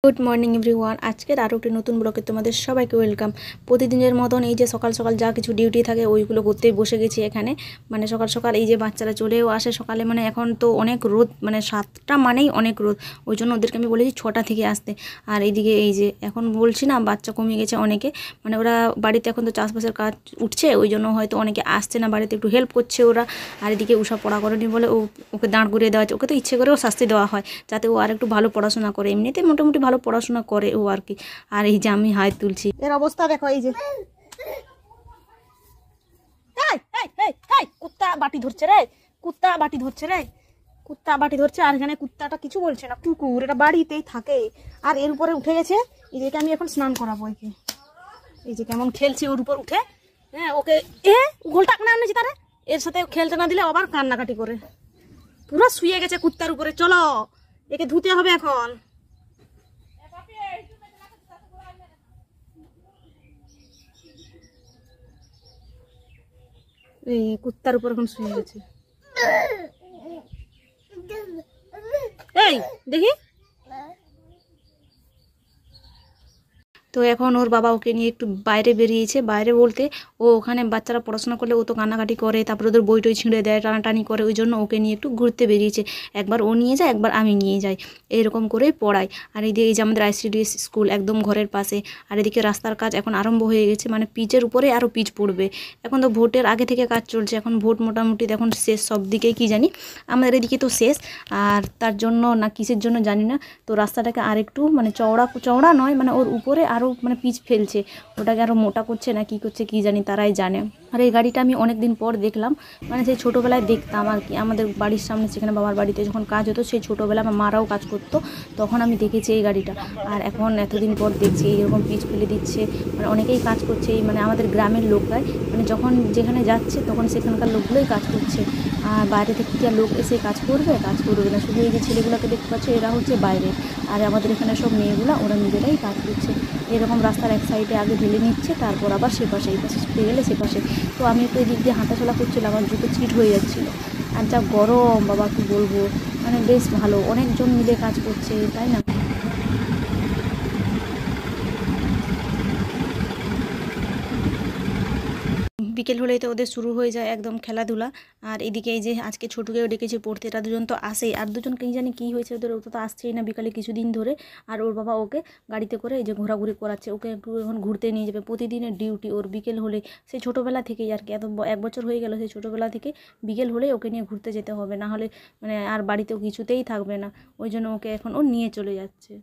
Good morning everyone. আজকের আরও একটি নতুন ব্লগে তোমাদের সবাইকে ওয়েলকাম। প্রতিদিনের মতন এই যে সকাল সকাল যা কিছু ডিউটি থাকে ওইগুলো করতেই বসে গেছি এখানে। মানে সকাল সকাল এই যে বাচ্চারা চলেও আসে সকালে, মানে এখন তো অনেক রোদ, মানে 7টা মানেই অনেক রোদ, ওই জন্য ওদেরকে আমি বলেছি 6টা থেকে আসতে। আর এইদিকে এই যে এখন বলছি না বাচ্চা কমে গেছে অনেকে, মানে ওরা বাড়িতে এখন তো চাষবাসের কাজ উঠছে, ওই জন্য হয়তো অনেকে আসছে না, বাড়িতে একটু হেল্প করছে ওরা। আর এদিকে উষা পড়া করেনি বলে ওকে দাঁড় করিয়ে দেওয়া হচ্ছে, ওকে তো ইচ্ছে করেও শাস্তি দেওয়া হয় যাতে ও আর একটু ভালো পড়াশোনা করে, এমনিতে মোটামুটি ভালো পড়াশোনা করে ও আর কি। আর এই যে আমি হাই তুলছি, এর অবস্থা দেখো। এই যে কুত্তা বাটি ধরছে রে, কুত্তা বাটি ধরছে রে, কুত্তা বাটি ধরছে। আর এখানে কুত্তাটা কিছু বলছে না, কুকুর, এটা বাড়িতেই থাকে। আর এর উপরে উঠে গেছে, এই যে আমি এখন স্নান করাবো একে। এই যে কেমন খেলছে ওর উপর উঠে। হ্যাঁ ওকে গোলটা না আনেছি তারে, এর সাথে খেলতে না দিলে আবার কান্নাকাটি করে, পুরো শুয়ে গেছে কুত্তার উপরে। চলো একে ধুতে হবে এখন। এই কুত্তার উপর এখন শুয়ে গেছে। এই দেখি, তো এখন ওর বাবা ওকে নিয়ে একটু বাইরে বেরিয়েছে। বাইরে বলতে ও ওখানে বাচ্চারা পড়াশোনা করলে ও তো কান্নাকাটি করে, তারপরে ওদের বই টই ছিঁড়ে দেয়, টানাটানি করে, ওই জন্য ওকে নিয়ে একটু ঘুরতে বেরিয়েছে। একবার ও নিয়ে যায়, একবার আমি নিয়ে যাই, এইরকম করেই পড়াই। আর এই যে আমাদের ICDS স্কুল একদম ঘরের পাশে। আর এদিকে রাস্তার কাজ এখন আরম্ভ হয়ে গেছে, মানে পিচের উপরে আরও পিচ পড়বে। এখন তো ভোটের আগে থেকে কাজ চলছে, এখন ভোট মোটামুটি এখন শেষ সব দিকেই, কি জানি আমাদের এদিকে তো শেষ। আর তার জন্য না কিসের জন্য জানি না, তো রাস্তাটাকে আর একটু মানে চওড়া নয়, মানে ওর উপরে আরও মানে পিচ ফেলছে, ওটাকে আরও মোটা করছে না কি করছে কি জানি, তারাই জানে। আর এই গাড়িটা আমি অনেক দিন পর দেখলাম, মানে সেই ছোটোবেলায় দেখতাম আর কি, আমাদের বাড়ির সামনে সেখানে বাবার বাড়িতে যখন কাজ হতো, সেই ছোটোবেলায় আমার মারাও কাজ করতো, তখন আমি দেখেছি এই গাড়িটা। আর এখন এতদিন পর দেখছি এইরকম পিচ ফেলে দিচ্ছে, মানে অনেকেই কাজ করছে, এই মানে আমাদের গ্রামের লোকরাই, মানে যখন যেখানে যাচ্ছে তখন সেখানকার লোকগুলোই কাজ করছে। আর বাইরে থেকে কি আর লোক এসে কাজ করবে না, শুধু এই যে ছেলেগুলোকে দেখতে পাচ্ছে এরা হচ্ছে বাইরে, আর আমাদের এখানে সব মেয়েগুলো ওরা নিজেরাই কাজ করছে। এরকম রাস্তার এক সাইডে আগে ঢেলে নিচ্ছে, তারপর আবার সে পাশে, এই পাশে ছুটে গেলে সে পাশে। তো আমি একটু এদিক দিয়ে হাঁটাচলা করছিলাম, আমার জুতো চিট হয়ে যাচ্ছিলো। আর যা গরম বাবা কি বলবো, মানে বেশ ভালো, অনেকজন মিলে কাজ করছে, তাই না। বিকেল হলেই তো ওদের শুরু হয়ে যায় একদম খেলাধুলা। আর এদিকে এই যে আজকে ছোটুকেও ডেকেছে পড়তে, এরা দুজন তো আসেই, আর দুজন কি জানি কী হয়েছে ওদের, ও তো আসছেই না বিকালে কিছুদিন ধরে। আর ওর বাবা ওকে গাড়িতে করে এই যে ঘোরাঘুরি করাচ্ছে, ওকে একটু এখন ঘুরতে নিয়ে যাবে, প্রতিদিনের ডিউটি ওর বিকেল হলে, সেই ছোটোবেলা থেকেই আর কি, এত 1 বছর হয়ে গেল, সেই ছোটোবেলা থেকে বিকেল হলেই ওকে নিয়ে ঘুরতে যেতে হবে, না হলে মানে আর বাড়িতেও কিছুতেই থাকবে না, ওই জন্য ওকে এখন ও নিয়ে চলে যাচ্ছে।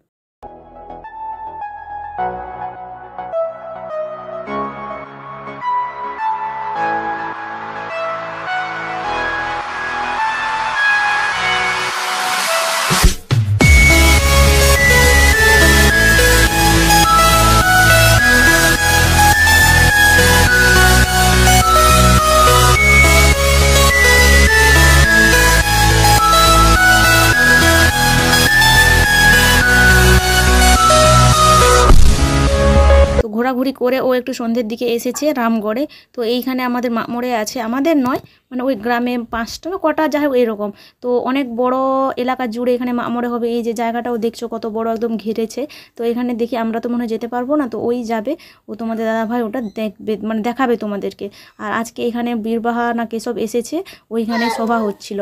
তো ঘোরাঘুরি করে ও একটু সন্ধ্যের দিকে এসেছে রামগড়ে। তো এইখানে আমাদের মামড়ে আছে, আমাদের নয় মানে ওই গ্রামে 5টা না কটা যাই হোক এরকম, তো অনেক বড় এলাকা জুড়ে এখানে মামড়ে হবে। এই যে জায়গাটাও দেখছো কত বড় একদম ঘিরেছে। তো এখানে দেখি আমরা তো মনে হয় যেতে পারবো না, তো ওই যাবে, ও তোমাদের দাদাভাই ওটা দেখবে, মানে দেখাবে তোমাদেরকে। আর আজকে এখানে বীরবাহা না কেসব এসেছে, ওইখানে সভা হচ্ছিল।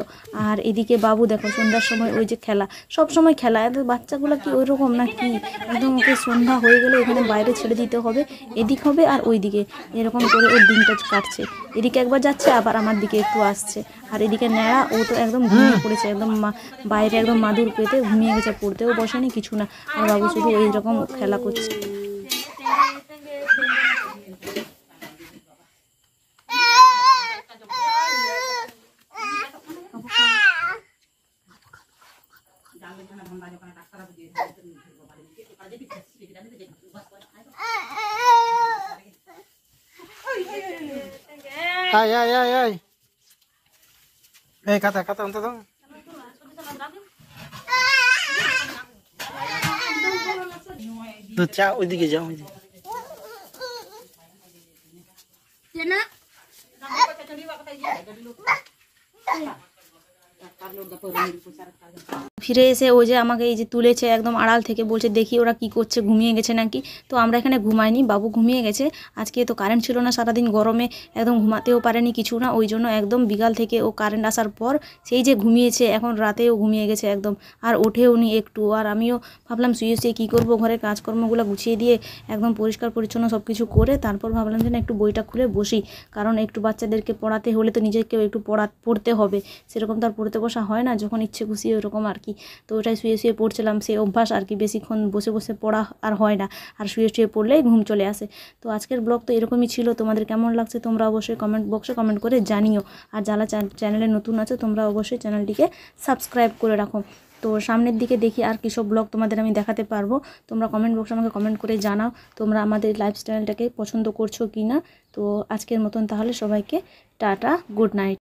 আর এদিকে বাবু দেখো সন্ধ্যার সময় ওই যে খেলা, সব সময় খেলা, এত বাচ্চাগুলো কি ওই রকম না কি, একদম ওকে সন্ধ্যা হয়ে গেলে এখানে বাইরে ছেড়ে দিতে হবে, এদিক হবে আর ওই দিকে, এরকম করে ওর দিনটা কাটছে। এদিকে একবার যাচ্ছে আবার আমার দিকে একটু আসছে। আর এদিকে ন্যাড়া ও তো একদম ঘুমিয়ে পড়েছে, একদম বাইরে একদম মাদুর পেতে ঘুমিয়ে গেছে, পড়তেও বসেনি কিছু না। আর বাবু শুধু এইরকম খেলা করছে। Ay, ay, ay, ay. Kata untuk dong. Tuh, ciao, udah jauh. Jana. ফিরে এসে ও যে আমাকে এই যে তুলেছে একদম আড়াল থেকে, বলছে দেখি ওরা কি করছে, ঘুমিয়ে গেছে নাকি। তো আমরা এখানে ঘুমাইনি, বাবু ঘুমিয়ে গেছে। আজকে তো কারেন্ট ছিল না, সারাদিন গরমে একদম ঘুমাতেও পারেনি কিছু না, ওই জন্য একদম বিকাল থেকে ও কারেন্ট আসার পর সেই যে ঘুমিয়েছে, এখন রাতেও ঘুমিয়ে গেছে একদম, আর ওঠেও নি একটু। আর আমিও ভাবলাম শুয়ে শুয়ে কী করবো, ঘরের কাজকর্মগুলো গুছিয়ে দিয়ে একদম পরিষ্কার পরিচ্ছন্ন সব কিছু করে তারপর ভাবলাম যে না একটু বইটা খুলে বসি, কারণ একটু বাচ্চাদেরকে পড়াতে হলে তো নিজেকেও একটু পড়তে হবে। সেরকম তো আর পড়তে বসা হয় না, যখন ইচ্ছে খুশি ওরকম আর কি। তো ওটাই শুয়ে শুয়ে পড়ছিলাম, সেই অভ্যাস আর কি, বেশিক্ষণ বসে বসে পড়া আর হয় না, আর শুয়ে শুয়ে পড়লেই ঘুম চলে আসে। তো আজকের ব্লগ তো এরকমই ছিল, তোমাদের কেমন লাগছে তোমরা অবশ্যই কমেন্ট বক্সে কমেন্ট করে জানিও। আর যারা চ্যানেলে নতুন আছো তোমরা অবশ্যই চ্যানেলটিকে সাবস্ক্রাইব করে রাখো। তো সামনের দিকে দেখি আর কী সব ব্লগ তোমাদের আমি দেখাতে পারবো, তোমরা কমেন্ট বক্সে আমাকে কমেন্ট করে জানাও তোমরা আমাদের লাইফস্টাইলটাকে পছন্দ করছো কি না। তো আজকের মতন তাহলে সবাইকে টাটা, গুড নাইট।